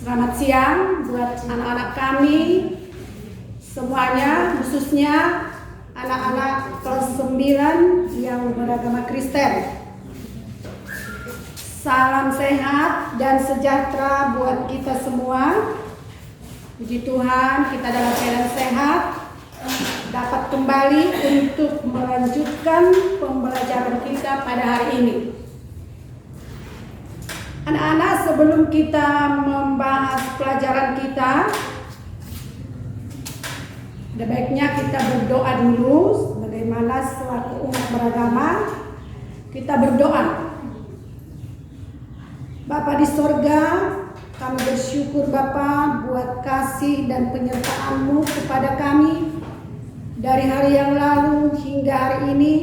Selamat siang buat anak-anak kami semuanya, khususnya anak-anak kelas 9 yang beragama Kristen. Salam sehat dan sejahtera buat kita semua. Puji Tuhan, kita dalam keadaan sehat, dapat kembali untuk melanjutkan pembelajaran kita pada hari ini. Anak-anak, sebelum kita membahas pelajaran kita, ada baiknya kita berdoa dulu. Bagaimana selaku umat beragama, kita berdoa. Bapa di sorga, kami bersyukur Bapa buat kasih dan penyertaan-Mu kepada kami dari hari yang lalu hingga hari ini.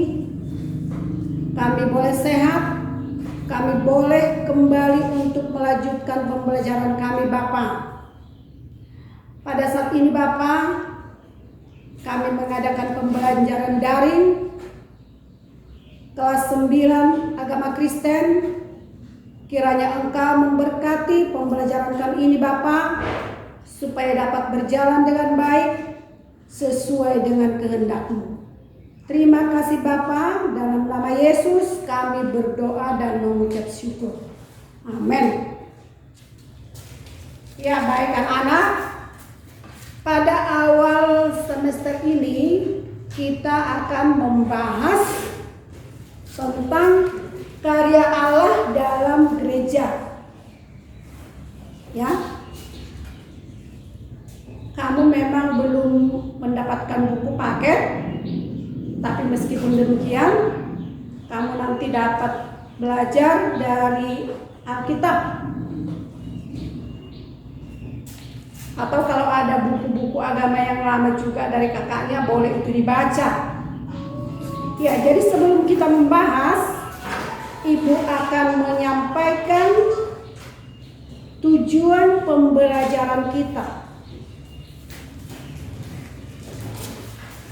Kami boleh sehat, kami boleh kembali untuk melanjutkan pembelajaran kami Bapa. Pada saat ini Bapa, kami mengadakan pembelajaran daring kelas 9 agama Kristen. Kiranya Engkau memberkati pembelajaran kami ini Bapa, supaya dapat berjalan dengan baik sesuai dengan kehendak-Mu. Terima kasih Bapa, dalam nama Yesus kami berdoa dan mengucap syukur. Amin. Ya, baik anak-anak, pada awal semester ini kita akan membahas tentang karya Allah dalam gereja. Ya, kamu memang belum mendapatkan buku paket, tapi meskipun demikian, kamu nanti dapat belajar dari Alkitab. Atau kalau ada buku-buku agama yang lama juga dari kakaknya, boleh itu dibaca. Ya, jadi sebelum kita membahas, Ibu akan menyampaikan tujuan pembelajaran kita.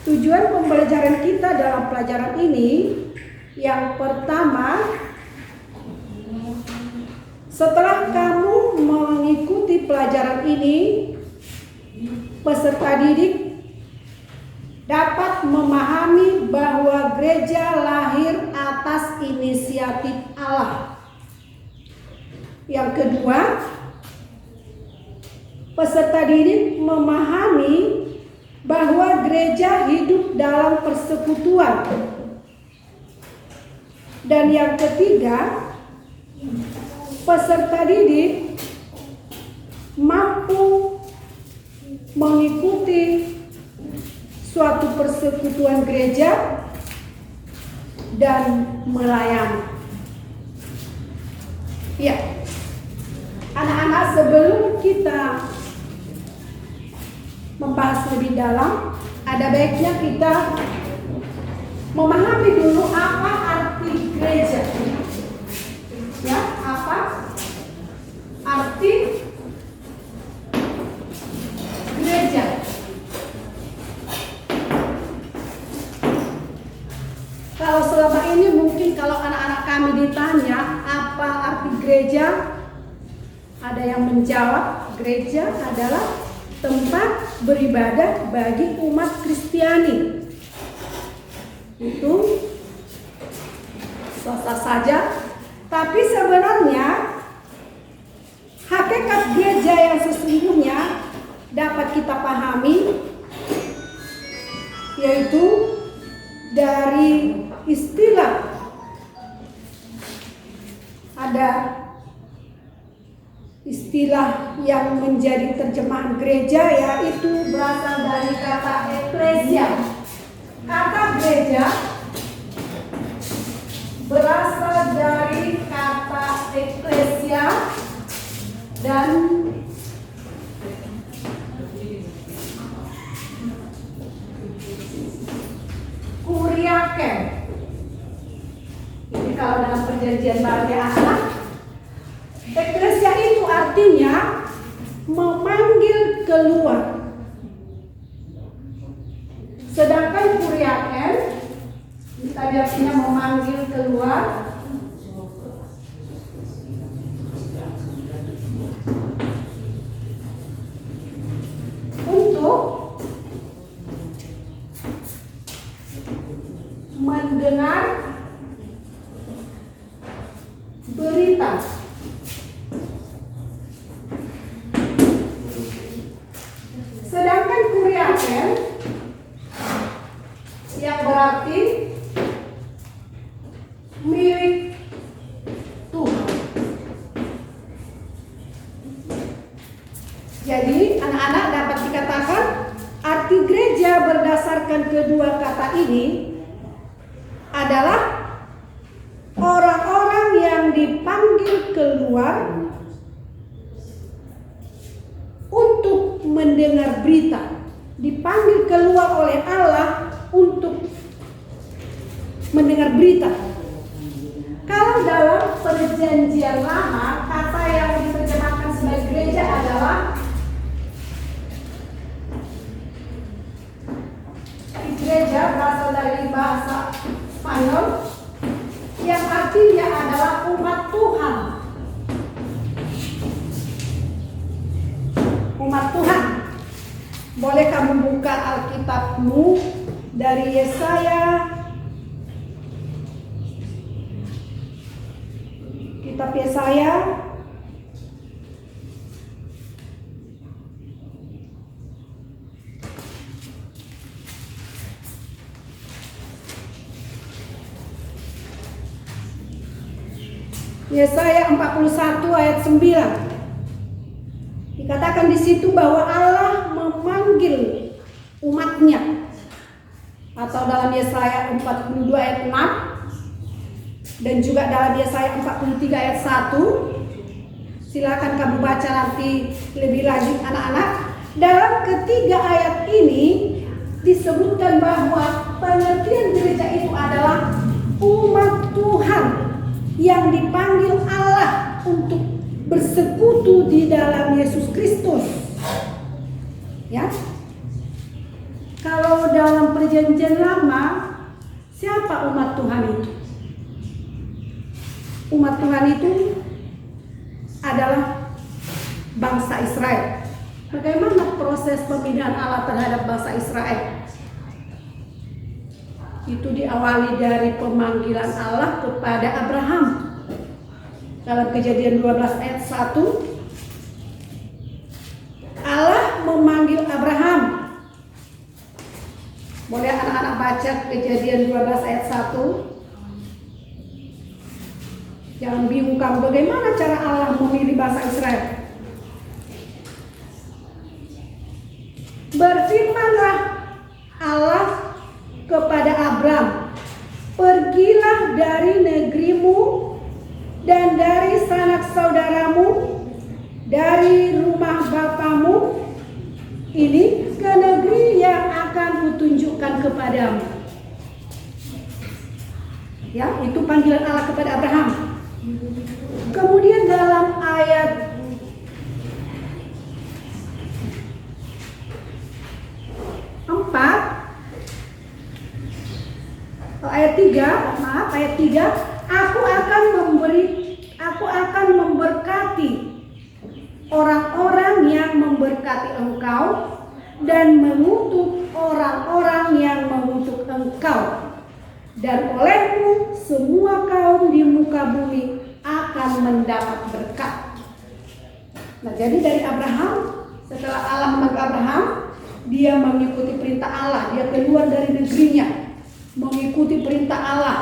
Tujuan pembelajaran kita dalam pelajaran ini, yang pertama, setelah kamu mengikuti pelajaran ini, peserta didik dapat memahami bahwa gereja lahir atas inisiatif Allah. Yang kedua, peserta didik memahami bahwa gereja hidup dalam persekutuan. Dan yang ketiga, peserta didik mampu mengikuti suatu persekutuan gereja dan melayani. Ya, anak-anak, sebelum kita membahas lebih dalam, ada baiknya kita memahami dulu apa arti gereja. Ya, apa arti gereja? Kalau selama ini mungkin kalau anak-anak kami ditanya apa arti gereja, ada yang menjawab gereja adalah tempat beribadah bagi umat Kristiani. Itu sah-sah saja, tapi sebenarnya hakikat gereja yang sesungguhnya dapat kita pahami, yaitu dari istilah, ada istilah yang menjadi terjemahan gereja, yaitu berasal dari kata eklesia. Kata gereja berasal dari kata eklesia dan kuriaken. Ini kalau dalam perjanjian baru ya anak, eklesia itu artinya memanggil keluar. Sedangkan kuriaken tadi artinya memanggil keluar. Sedangkan kuriaken yang berarti milik Tuhan. Jadi anak-anak dapat dikatakan arti gereja berdasarkan kedua kata ini adalah orang-orang yang dipanggil keluar untuk mendengar berita, dipanggil keluar oleh Allah untuk mendengar berita. Kalau dalam Perjanjian Lama, kata yang diterjemahkan sebagai gereja adalah gereja, berasal dari bahasa Spanyol yang artinya adalah umat Tuhan. Umat Tuhan. Boleh kamu buka Alkitabmu dari Yesaya, kitab Yesaya Yesaya 41 ayat 9. Dikatakan di situ bahwa Allah memanggil umatnya. Atau dalam Yesaya 42 ayat 6 dan juga dalam Yesaya 43 ayat 1. Silakan kamu baca nanti lebih lanjut anak-anak. Dalam ketiga ayat ini disebutkan bahwa pengertian gereja itu adalah umat Tuhan yang dipanggil Allah untuk bersekutu di dalam Yesus Kristus. Ya. Kalau dalam Perjanjian Lama, siapa umat Tuhan itu? Umat Tuhan itu adalah bangsa Israel. Bagaimana proses pembinaan Allah terhadap bangsa Israel? Itu diawali dari pemanggilan Allah kepada Abraham. Dalam Kejadian 12 ayat 1, Allah memanggil Abraham. Boleh anak-anak baca Kejadian 12 ayat 1. Jangan bingung kamu bagaimana cara Allah memilih bangsa Israel. Berfirmanlah Allah kepada Abram, pergilah dari negerimu dan dari sanak saudaramu, dari rumah bapamu ini ke negeri yang akan kutunjukkan kepadamu. Ya, itu panggilan Allah kepada Abraham. Kemudian dalam ayat ayat 3, aku akan memberkati orang-orang yang memberkati engkau dan mengutuk orang-orang yang mengutuk engkau, dan olehmu semua kaum di muka bumi akan mendapat berkat. Nah, jadi dari Abraham, setelah Allah memanggil Abraham, dia mengikuti perintah Allah, dia keluar dari negerinya, mengikuti perintah Allah.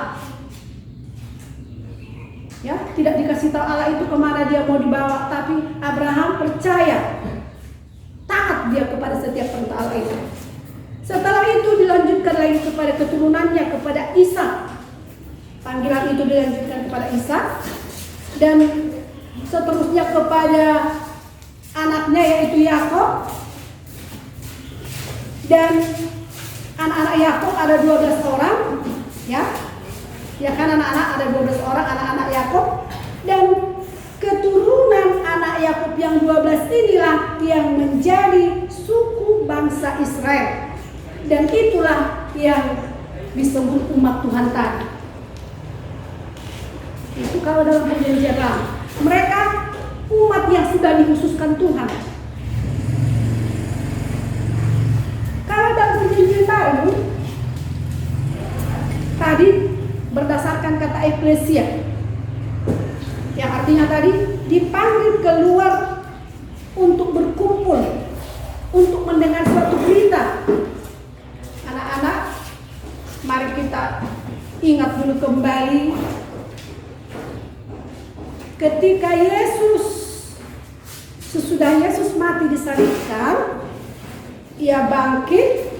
Ya, tidak dikasih tahu Allah itu kemana dia mau dibawa, tapi Abraham percaya, taat dia kepada setiap perintah Allah itu. Setelah itu dilanjutkan lagi kepada keturunannya, kepada Ishak. Panggilan itu dilanjutkan kepada Ishak dan seterusnya kepada anaknya yaitu Yakub. Dan anak-anak Yakub ada 12 orang, ya. Ya kan anak-anak ada 12 orang anak-anak Yakub, dan keturunan anak Yakub yang 12 inilah yang menjadi suku bangsa Israel. Dan itulah yang disebut umat Tuhan tadi. Itu kalau dalam Perjanjian Lama, mereka umat yang sudah dikhususkan Tuhan. Kalau dalam Perjanjian Baru, tadi berdasarkan kata eklesia, yang artinya tadi dipanggil keluar kembali ketika sesudah Yesus mati disalibkan, ia bangkit,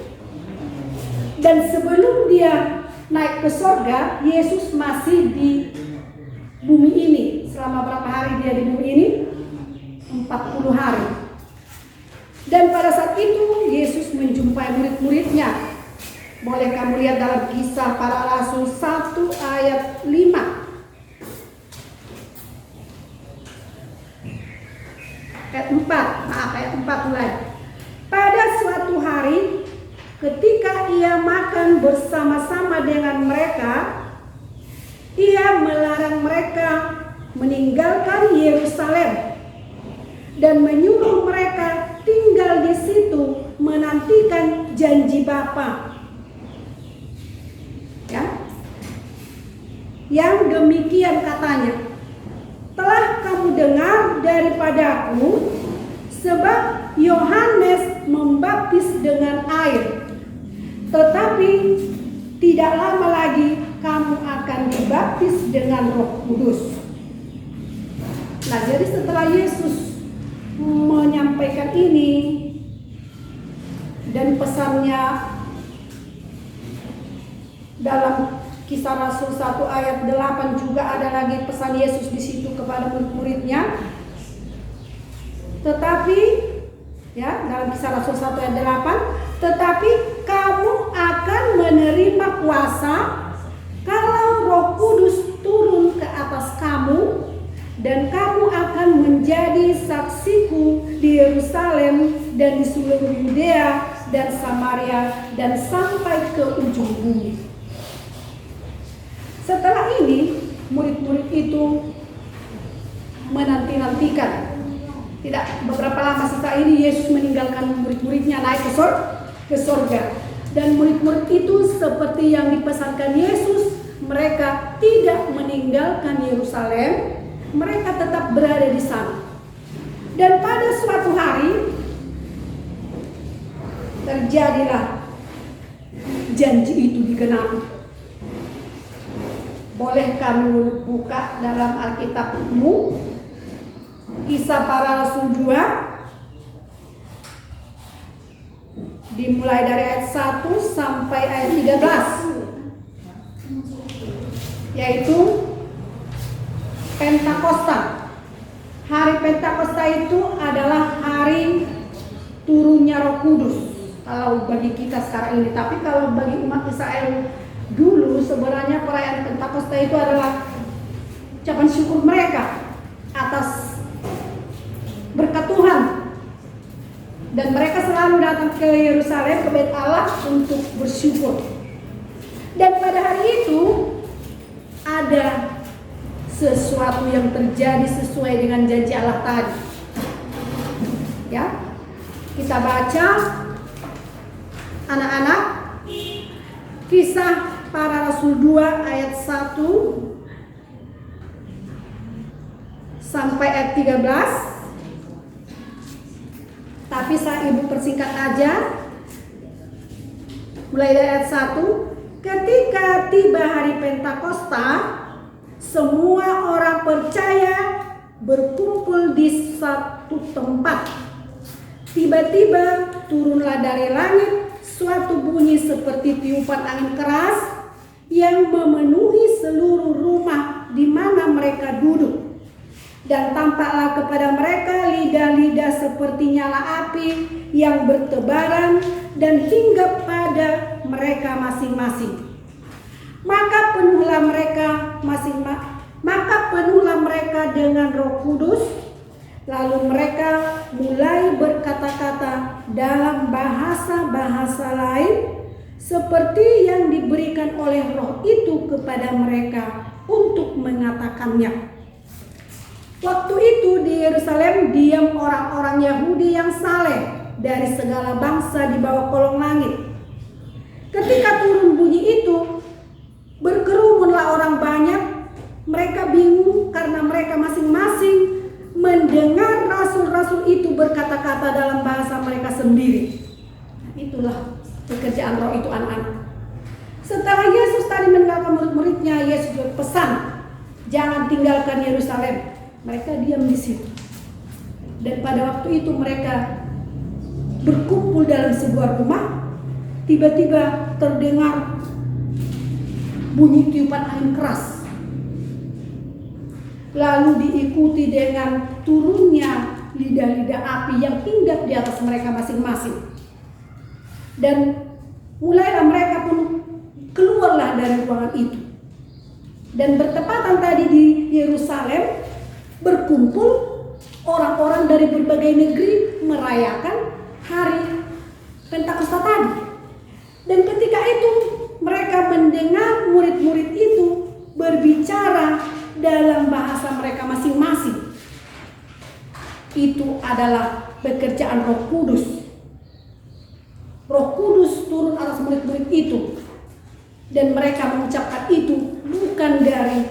dan sebelum dia naik ke sorga, Yesus masih di bumi ini. Selama berapa hari dia di bumi ini? 40 hari. Dan pada saat itu Yesus menjumpai murid-muridnya. Boleh kamu lihat dalam Kisah Para Rasul 1 ayat 5. Ayat 4 mulai. Pada suatu hari ketika ia makan bersama-sama dengan mereka, ia melarang mereka meninggalkan Yerusalem dan menyuruh mereka tinggal di situ menantikan janji Bapa. Ya. Yang demikian katanya, telah kamu dengar daripadaku, sebab Yohanes membaptis dengan air, tetapi tidak lama lagi kamu akan dibaptis dengan Roh Kudus. Nah, jadi setelah Yesus menyampaikan ini dan pesannya dalam Kisah Rasul 1 ayat 8 juga ada lagi pesan Yesus di situ kepada murid-muridnya. Tetapi ya, dalam Kisah Rasul 1 ayat 8, tetapi kamu akan menerima kuasa kalau Roh Kudus turun ke atas kamu, dan kamu akan menjadi saksiku di Yerusalem dan di seluruh Yudea dan Samaria dan sampai ke ujung bumi. Setelah ini, murid-murid itu menanti-nantikan. Tidak beberapa lama setelah ini Yesus meninggalkan murid-muridnya naik ke sorga. Dan murid-murid itu seperti yang dipesankan Yesus, mereka tidak meninggalkan Yerusalem, mereka tetap berada di sana. Dan pada suatu hari terjadilah janji itu digenapi. Boleh kamu buka dalam Alkitabmu Kisah Para Rasul 2, dimulai dari ayat 1 sampai ayat 13, yaitu Pentakosta. Hari Pentakosta itu adalah hari turunnya Roh Kudus kalau bagi kita sekarang ini. Tapi kalau bagi umat Israel dulu, sebenarnya perayaan Pentakosta itu adalah ucapan syukur mereka atas berkat Tuhan. Dan mereka selalu datang ke Yerusalem, ke Bait Allah untuk bersyukur. Dan pada hari itu ada sesuatu yang terjadi sesuai dengan janji Allah tadi. Ya, kita baca anak-anak Kisah Para Rasul 2 ayat 1 sampai ayat 13. Tapi saya ibu persingkat aja. Mulai dari ayat 1. Ketika tiba hari Pentakosta, semua orang percaya berkumpul di satu tempat. Tiba-tiba turunlah dari langit suatu bunyi seperti tiupan angin keras yang memenuhi seluruh rumah di mana mereka duduk. Dan tampaklah kepada mereka lidah-lidah seperti nyala api yang bertebaran dan hinggap pada mereka masing-masing. Maka penuhlah mereka dengan Roh Kudus. Lalu mereka mulai berkata-kata dalam bahasa-bahasa lain seperti yang diberikan oleh Roh itu kepada mereka untuk mengatakannya. Waktu itu di Yerusalem diam orang-orang Yahudi yang saleh dari segala bangsa di bawah kolong langit. Ketika turun bunyi itu, berkerumunlah orang banyak. Mereka bingung karena mereka masing-masing mendengar rasul-rasul itu berkata-kata dalam bahasa mereka sendiri. Itulah pekerjaan Roh itu, anak-anak. Setelah Yesus tadi meninggalkan murid-muridnya, selanjutnya Yesus berpesan, jangan tinggalkan Yerusalem. Mereka diam di situ. Dan pada waktu itu mereka berkumpul dalam sebuah rumah. Tiba-tiba terdengar bunyi tiupan angin keras. Lalu diikuti dengan turunnya lidah-lidah api yang hinggap di atas mereka masing-masing. Dan mulailah mereka pun keluarlah dari ruangan itu. Dan bertepatan tadi di Yerusalem berkumpul orang-orang dari berbagai negeri merayakan hari Pentakosta tadi. Dan ketika itu mereka mendengar murid-murid itu berbicara dalam bahasa mereka masing-masing. Itu adalah pekerjaan Roh Kudus. Roh Kudus turun atas murid-murid itu. Dan mereka mengucapkan itu bukan dari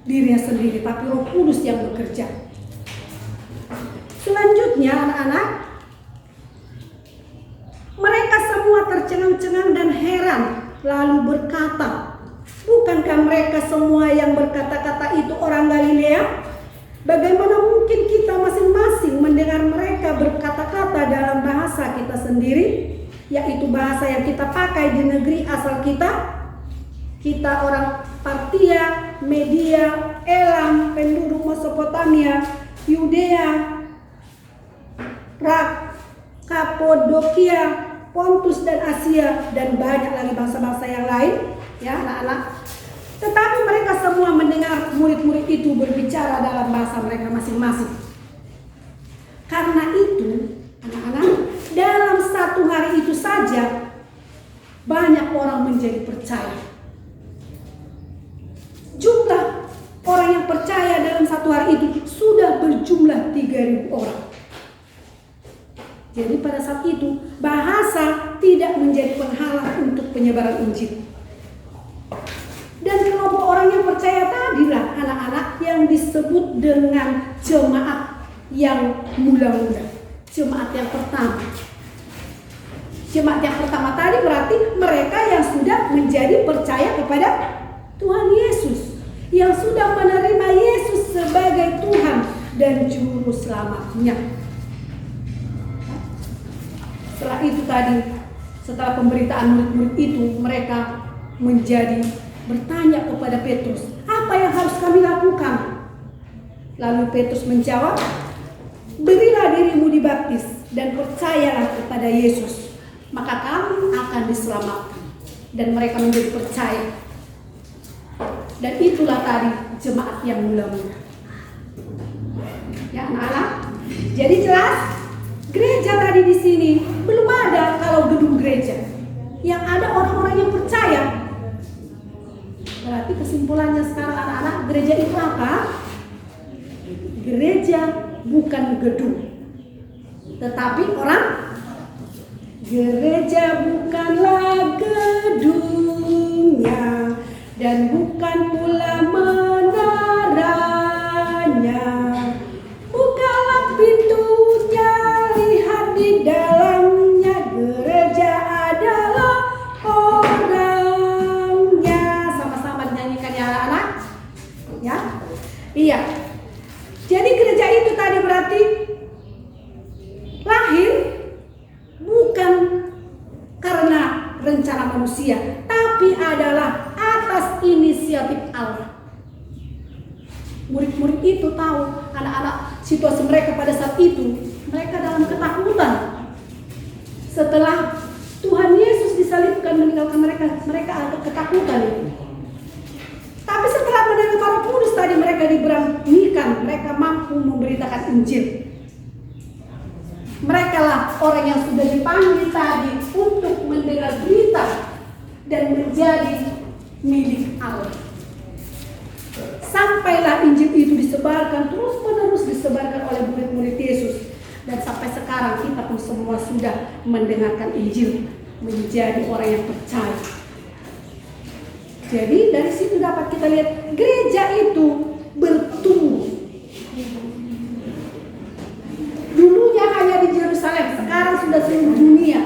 dirinya sendiri, tapi Roh Kudus yang bekerja. Selanjutnya anak-anak, mereka semua tercengang-cengang dan heran, lalu berkata, bukankah mereka semua yang berkata-kata itu orang Galilea? Bagaimana mungkin kita masing-masing mendengar mereka berkata-kata dalam bahasa kita sendiri, yaitu bahasa yang kita pakai di negeri asal kita? Kita orang Partia, Media, Elam, penduduk Mesopotamia, Yudea, Kapodokia, Pontus dan Asia, dan banyak lagi bangsa-bangsa yang lain, ya anak-anak. Tetapi mereka semua mendengar murid-murid itu berbicara dalam bahasa mereka masing-masing. Karena itu, anak-anak, dalam satu hari itu saja banyak orang menjadi percaya. Jumlah orang yang percaya dalam satu hari itu sudah berjumlah 3.000 orang. Jadi pada saat itu bahasa tidak menjadi penghalang untuk penyebaran Injil. Dan kelompok orang yang percaya tadilah anak-anak yang disebut dengan jemaat yang mula-mula, jemaat yang pertama. Jemaat yang pertama tadi berarti mereka yang sudah menjadi percaya kepada Tuhan Yesus, yang sudah menerima Yesus sebagai Tuhan dan Juru Selamatnya. Setelah itu tadi, setelah pemberitaan murid-murid itu, mereka menjadi bertanya kepada Petrus, apa yang harus kami lakukan? Lalu Petrus menjawab, berilah dirimu dibaptis dan percayalah kepada Yesus, maka kamu akan diselamatkan. Dan mereka menjadi percaya. Dan itulah tadi jemaat yang mula-mula. Ya anak-anak, jadi jelas gereja tadi di sini belum ada kalau gedung gereja. Yang ada orang-orang yang percaya. Berarti kesimpulannya sekarang anak-anak, gereja itu apa? Gereja bukan gedung, tetapi orang. Gereja bukanlah gedungnya dan bukan pula menaranya. Bukalah pintunya, lihat di dalamnya. Gereja adalah orangnya. Sama-sama dinyanyikan ya anak-anak. Ya, iya. Jadi gereja itu tadi berarti lahir bukan karena rencana manusia, tapi adalah atas inisiatif Allah. Murid-murid itu tahu anak-anak situasi mereka pada saat itu, mereka dalam ketakutan. Setelah Tuhan Yesus disalibkan meninggalkan mereka, mereka agak ketakutan itu. Tapi setelah menerima Roh Kudus tadi mereka diberanikan, mereka mampu memberitakan Injil. Mereka lah orang yang sudah dipanggil tadi untuk mendengar berita dan menjadi milik Allah. Sampailah Injil itu disebarkan, terus-menerus disebarkan oleh murid-murid Yesus. Dan sampai sekarang kita pun semua sudah mendengarkan Injil, menjadi orang yang percaya. Jadi dari situ dapat kita lihat gereja itu bertumbuh. Dulunya hanya di Yerusalem, sekarang sudah seluruh dunia.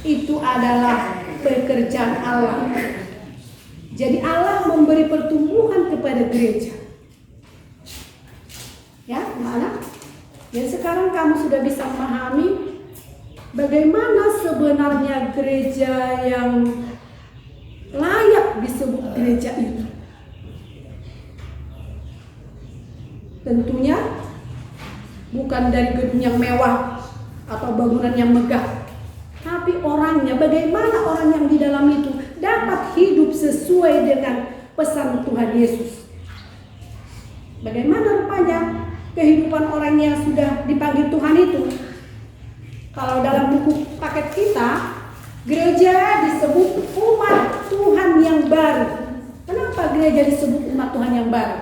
Itu adalah pekerjaan Allah. Jadi Allah memberi pertumbuhan kepada gereja. Ya, anak-anak. Dan sekarang kamu sudah bisa memahami bagaimana sebenarnya gereja yang layak disebut gereja itu. Tentunya bukan dari gedung yang mewah atau bangunan yang megah, tapi orangnya, bagaimana orang yang di dalam itu dapat hidup sesuai dengan pesan Tuhan Yesus. Bagaimana rupanya kehidupan orang yang sudah dipanggil Tuhan itu? Kalau dalam buku paket kita, gereja disebut umat Tuhan yang baru. Kenapa gereja disebut umat Tuhan yang baru?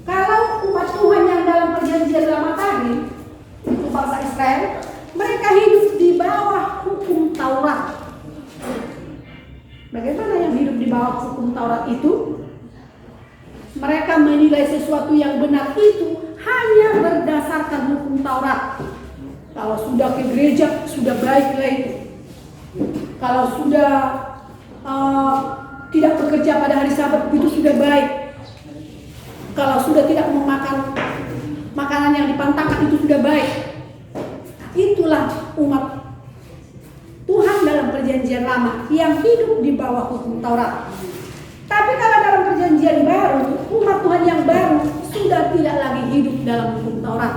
Kalau umat Tuhan yang dalam perjanjian lama tadi, itu bangsa Israel, mereka hidup di bawah hukum Taurat. Bagaimana yang hidup di bawah hukum Taurat itu? Mereka menilai sesuatu yang benar itu hanya berdasarkan hukum Taurat. Kalau sudah ke gereja, sudah baiklah itu. Kalau sudah tidak bekerja pada hari Sabat, itu sudah baik. Kalau sudah tidak memakan makanan yang dipantangkan, itu sudah baik. Itulah umat Tuhan dalam perjanjian lama yang hidup di bawah hukum Taurat. Tapi kalau dalam perjanjian baru, umat Tuhan yang baru sudah tidak lagi hidup dalam hukum Taurat.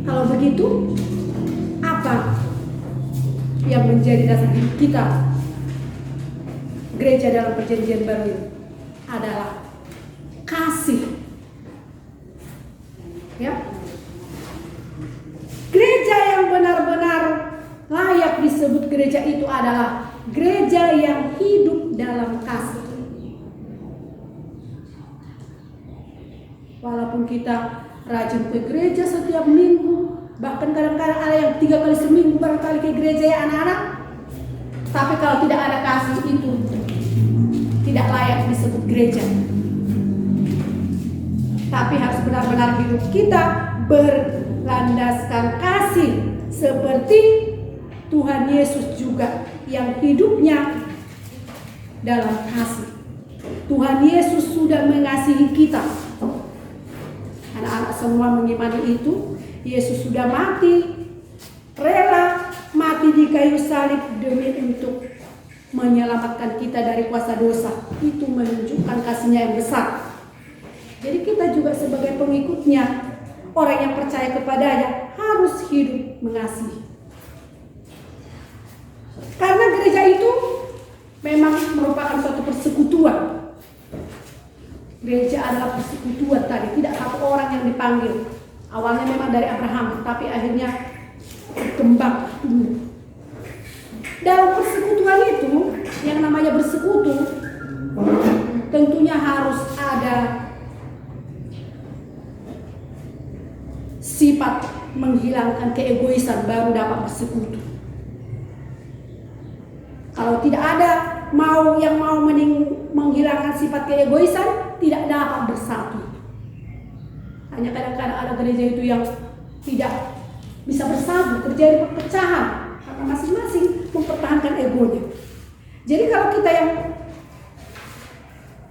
Kalau begitu, apa yang menjadi dasar hidup kita? Gereja dalam perjanjian baru ini adalah kasih. Ya. Gereja yang benar-benar layak disebut gereja itu adalah gereja yang hidup dalam kasih. Walaupun kita rajin ke gereja setiap minggu, bahkan kadang-kadang ada yang 3 kali seminggu barangkali ke gereja ya anak-anak, tapi kalau tidak ada kasih itu tidak layak disebut gereja. Tapi harus benar-benar hidup kita berlandaskan kasih seperti Tuhan Yesus juga yang hidupnya dalam kasih. Tuhan Yesus sudah mengasihi kita. Anak-anak semua mengimani itu. Yesus sudah mati, rela mati di kayu salib demi untuk menyelamatkan kita dari kuasa dosa. Itu menunjukkan kasihnya yang besar. Jadi kita juga sebagai pengikutnya, orang yang percaya kepadanya harus hidup mengasihi. Karena gereja itu memang merupakan suatu persekutuan. Gereja adalah persekutuan tadi, tidak satu orang yang dipanggil. Awalnya memang dari Abraham, tapi akhirnya berkembang. Dalam persekutuan itu, yang namanya bersekutu, tentunya harus ada sifat menghilangkan keegoisan baru dapat bersekutu. Kalau tidak ada yang mau menghilangkan sifat keegoisan, tidak dapat bersatu. Hanya kadang-kadang ada gereja itu yang tidak bisa bersatu, terjadi perpecahan karena masing-masing mempertahankan egonya. Jadi kalau kita yang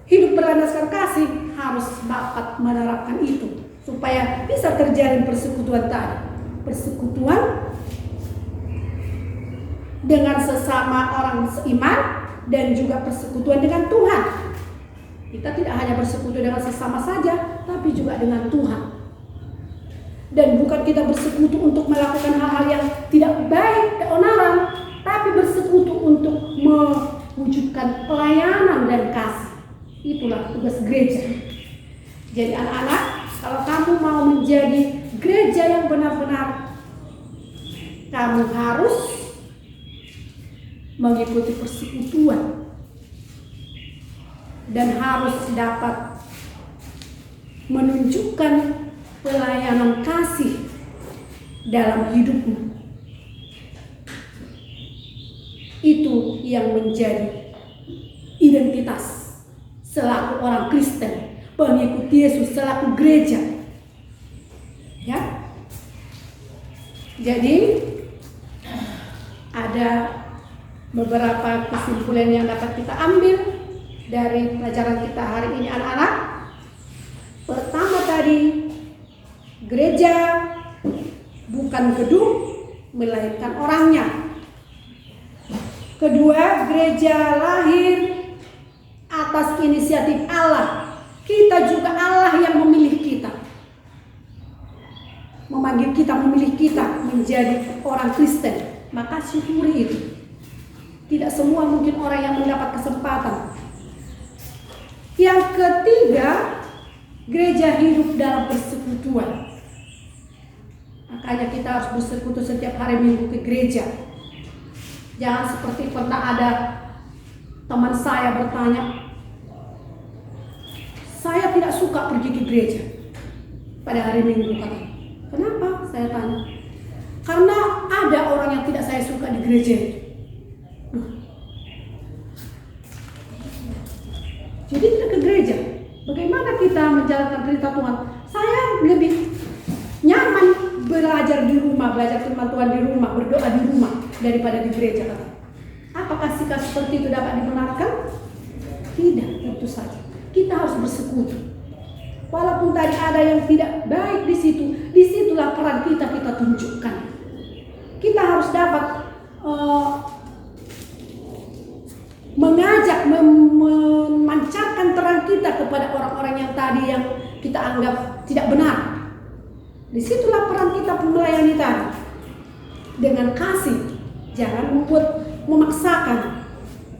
hidup berlandaskan kasih harus dapat menerapkan itu supaya bisa terjalin persekutuan tadi. Persekutuan dengan sesama orang seiman dan juga persekutuan dengan Tuhan. Kita tidak hanya bersekutu dengan sesama saja, tapi juga dengan Tuhan. Dan bukan kita bersekutu untuk melakukan hal-hal yang tidak baik dan onaran, tapi bersekutu untuk mewujudkan pelayanan dan kasih. Itulah tugas gereja. Jadi anak-anak, kalau kamu mau menjadi gereja yang benar-benar, kamu harus mengikuti persekutuan dan harus dapat menunjukkan pelayanan kasih dalam hidupmu. Itu yang menjadi identitas selaku orang Kristen, pengikut Yesus, selaku gereja. Ya. Jadi ada beberapa kesimpulan yang dapat kita ambil dari pelajaran kita hari ini anak-anak. Pertama tadi, gereja bukan gedung, melainkan orangnya. Kedua, gereja lahir atas inisiatif Allah. Kita juga Allah yang memilih kita, memanggil kita, memilih kita menjadi orang Kristen. Maka syukuri itu. Tidak semua mungkin orang yang mendapat kesempatan. Yang ketiga, gereja hidup dalam persekutuan. Makanya kita harus bersekutu setiap hari Minggu ke gereja. Jangan seperti pernah ada teman saya bertanya, saya tidak suka pergi ke gereja pada hari Minggu, katanya. Kenapa? Saya tanya. Karena ada orang yang tidak saya suka di gereja itu. Jadi tidak ke gereja. Bagaimana kita menjalankan perintah Tuhan? Saya lebih nyaman belajar di rumah, belajar firman Tuhan di rumah, berdoa di rumah daripada di gereja. Apakah sikap seperti itu dapat dibenarkan? Tidak, tentu saja. Kita harus bersekutu. Walaupun tadi ada yang tidak baik di situ, disitulah peran kita tunjukkan. Kita harus dapat mengajak, memancarkan terang kita kepada orang-orang yang tadi yang kita anggap tidak benar. Disitulah peran kita melayani tadi. Dengan kasih, jangan memaksakan.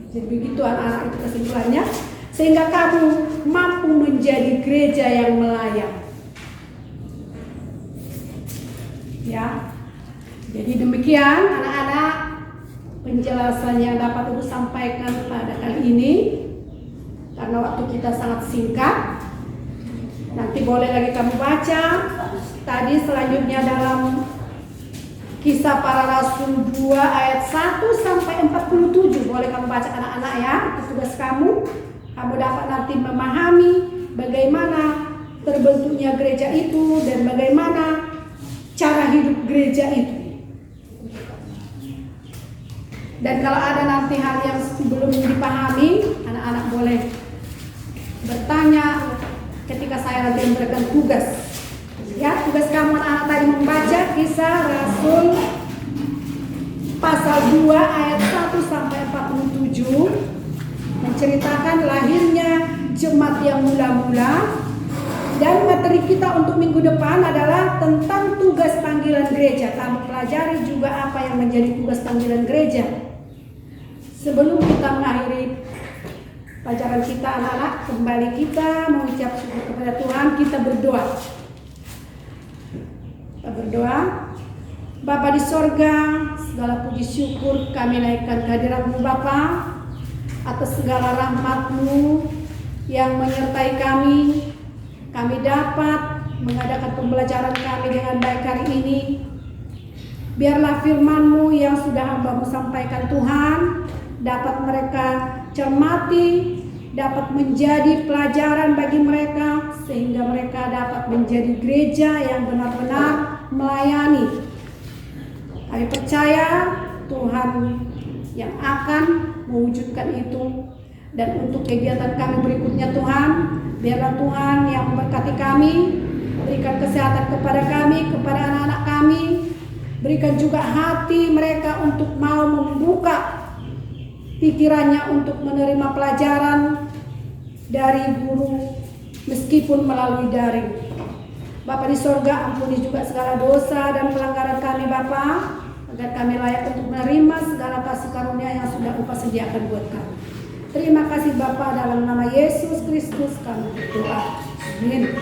Jadi begitu anak-anak, itu kesimpulannya. Sehingga kamu mampu menjadi gereja yang melayan. Ya. Jadi demikian anak-anak penjelasan yang dapat Ibu sampaikan pada kali ini. Karena waktu kita sangat singkat. Nanti boleh lagi kamu baca. Tadi selanjutnya dalam Kisah Para Rasul 2 ayat 1 sampai 47. Boleh kamu baca anak-anak ya. Itu tugas kamu. Kamu dapat nanti memahami bagaimana terbentuknya gereja itu dan bagaimana cara hidup gereja itu. Dan kalau ada nanti hal yang belum dipahami, anak-anak boleh bertanya ketika saya nanti memberikan tugas. Ya, tugas kamu anak-anak tadi membaca Kisah Rasul pasal 2 ayat 1 sampai 47. Menceritakan lahirnya jemaat yang mula-mula. Dan materi kita untuk minggu depan adalah tentang tugas panggilan gereja. Kamu pelajari juga apa yang menjadi tugas panggilan gereja. Sebelum kita mengakhiri pelajaran kita anak-anak, kembali kita mengucap syukur kepada Tuhan, kita berdoa. Kita berdoa. Bapa di sorga, segala puji syukur kami naikkan kehadirat-Mu Bapa, atas segala rahmat-Mu yang menyertai kami. Kami dapat mengadakan pembelajaran kami dengan baik hari ini. Biarlah firman-Mu yang sudah hamba-Mu sampaikan Tuhan, dapat mereka cermati, dapat menjadi pelajaran bagi mereka, sehingga mereka dapat menjadi gereja yang benar-benar melayani. Kami percaya Tuhan yang akan mewujudkan itu. Dan untuk kegiatan kami berikutnya Tuhan, biarlah Tuhan yang memberkati kami, berikan kesehatan kepada kami, kepada anak-anak kami, berikan juga hati mereka untuk mau membuka pikirannya untuk menerima pelajaran dari guru meskipun melalui daring. Bapa di sorga, ampuni juga segala dosa dan pelanggaran kami Bapa, agar kami layak untuk menerima segala kasih karunia yang sudah Engkau sediakan buat kami. Terima kasih Bapa, dalam nama Yesus Kristus kami berdoa. Amin.